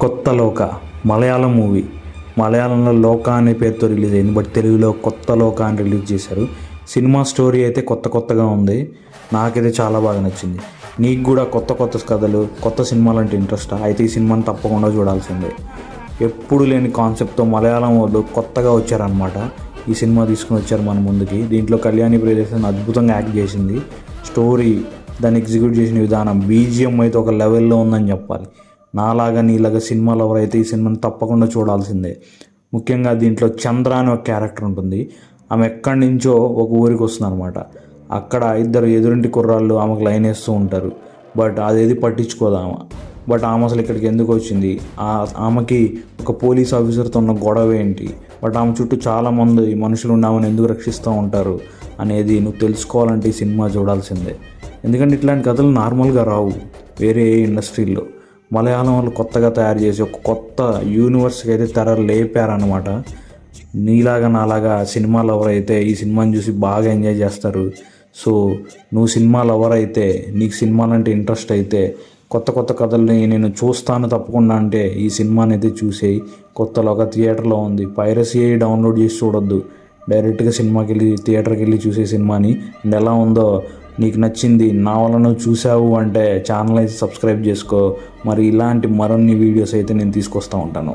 కొత్త లోక మలయాళం మూవీ. మలయాళంలో లోక అనే పేరుతో రిలీజ్ అయింది, బట్ తెలుగులో కొత్త లోక అని రిలీజ్ చేశారు. సినిమా స్టోరీ అయితే కొత్తగా ఉంది. నాకైతే చాలా బాగా నచ్చింది. నీకు కూడా కొత్త కథలు, కొత్త సినిమాలు అంటే ఇంట్రెస్టా? అయితే ఈ సినిమాని తప్పకుండా చూడాల్సిందే. ఎప్పుడు లేని కాన్సెప్ట్తో మలయాళం వాళ్ళు కొత్తగా వచ్చారనమాట. ఈ సినిమా తీసుకుని వచ్చారు మన ముందుకి. దీంట్లో కళ్యాణి ప్రియదర్శన్ అద్భుతంగా యాక్ట్ చేసింది. స్టోరీ, దాన్ని ఎగ్జిక్యూట్ చేసిన విధానం, బీజిఎం అయితే ఒక లెవెల్లో ఉందని చెప్పాలి. నాలాగా నీలాగా సినిమాలు ఎవరైతే ఈ సినిమాని తప్పకుండా చూడాల్సిందే. ముఖ్యంగా దీంట్లో చంద్ర అనే ఒక క్యారెక్టర్ ఉంటుంది. ఆమె ఎక్కడి నుంచో ఒక ఊరికి వస్తుంది అనమాట. అక్కడ ఇద్దరు ఎదురింటి కుర్రాళ్ళు ఆమెకు లైన్ వేస్తూ ఉంటారు. బట్ అదేది పట్టించుకోదు ఆమె. బట్ ఆమె అసలు ఇక్కడికి ఎందుకు వచ్చింది, ఆమెకి ఒక పోలీస్ ఆఫీసర్తో ఉన్న గొడవ ఏంటి, బట్ ఆమె చుట్టూ చాలామంది మనుషులు ఉండి ఆమెను ఎందుకు రక్షిస్తూ ఉంటారు అనేది నువ్వు తెలుసుకోవాలంటే ఈ సినిమా చూడాల్సిందే. ఎందుకంటే ఇట్లాంటి కథలు నార్మల్గా రావు వేరే ఇండస్ట్రీల్లో. మలయాళం వాళ్ళు కొత్తగా తయారు చేసి ఒక కొత్త యూనివర్స్కి అయితే తెర లేపారనమాట. నీలాగా నాలాగా సినిమా లవర్ అయితే ఈ సినిమాని చూసి బాగా ఎంజాయ్ చేస్తారు. సో నువ్వు సినిమా లవర్ అయితే, నీకు సినిమాలంటే ఇంట్రెస్ట్ అయితే, కొత్త కథల్ని నేను చూస్తాను తప్పకుండా అంటే ఈ సినిమాని అయితే చూసేయి. కొత్తలో ఒక థియేటర్లో ఉంది, పైరసీ డౌన్లోడ్ చేసి చూడొద్దు. డైరెక్ట్గా సినిమాకి వెళ్ళి థియేటర్కి వెళ్ళి చూసే సినిమాని. అండ్ ఎలా ఉందో నీకు నచ్చింది, నా వల్ల నువ్వు చూసావు అంటే ఛానల్ అయితే సబ్స్క్రైబ్ చేసుకో. మరి ఇలాంటి మరిన్ని వీడియోస్ అయితే నేను తీసుకొస్తూ ఉంటాను.